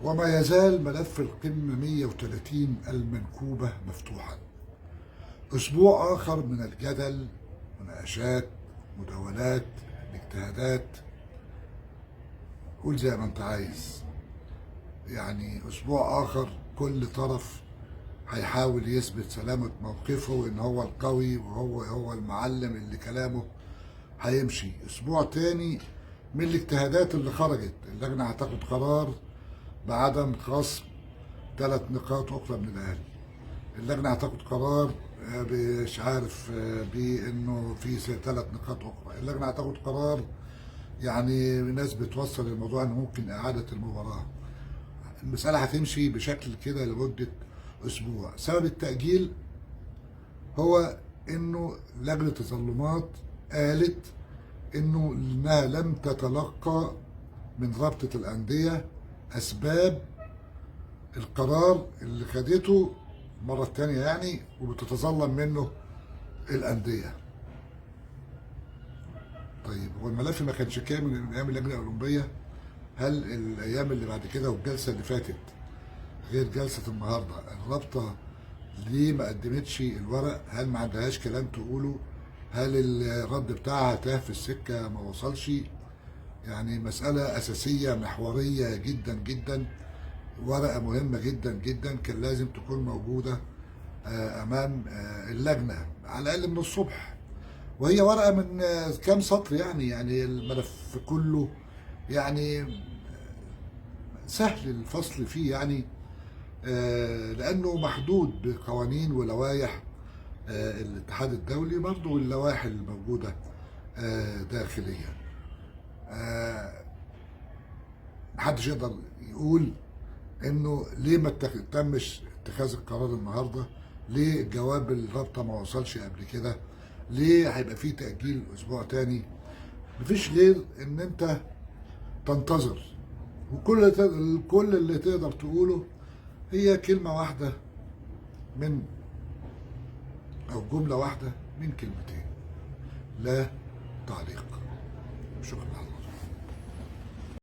وما يزال ملف القمة 130 المنكوبة مفتوحا. أسبوع آخر من الجدل، مناقشات، مداولات، اجتهادات، قول زي ما أنت عايز. يعني أسبوع آخر كل طرف هيحاول يثبت سلامة موقفه وإن هو القوي وهو المعلم اللي كلامه هيمشي. أسبوع تاني من الاجتهادات اللي خرجت، اللجنة هتاخد قرار بعدم خصم 3 نقاط أخرى من الأهلي. اللجنة هتاخد قرار مش عارف بأنه في 3 نقاط أخرى. اللجنة هتاخد قرار، يعني ناس بتوصل الموضوع إن ممكن إعادة المباراة. المسألة هتمشي بشكل كده لمدة أسبوع. سبب التأجيل هو إنه لجنة التظلمات قالت إنها لم تتلقى من رابطة الأندية أسباب القرار اللي خدته مرة تانية، يعني وبتتظلم منه الأندية. طيب هو الملف ما كانش كامل من أيام اللجنة الأولمبية؟ هل الأيام اللي بعد كده والجلسة اللي فاتت غير جلسة النهاردة الرابطة ليه ما قدمتش الورق؟ هل ما عندهاش كلام تقوله؟ هل الرد بتاعها تاه في السكة ما وصلش؟ يعني مسألة أساسية محورية جدا جدا، ورقة مهمة جدا جدا كان لازم تكون موجودة أمام اللجنة على الأقل من الصبح. وهي ورقة من كام سطر، يعني الملف كله يعني سهل الفصل فيه، يعني لأنه محدود بقوانين ولوائح الاتحاد الدولي برضه واللوائح الموجودة داخليا. محدش يقدر يقول انه ليه ما تمش اتخاذ القرار النهارده، ليه جواب الرابطه ما وصلش قبل كده، ليه هيبقى فيه تأجيل اسبوع تاني. مفيش غير ان انت تنتظر، وكل اللي تقدر تقوله هي كلمة واحدة من او جملة واحدة من كلمتين: لا تعليق. شكرا.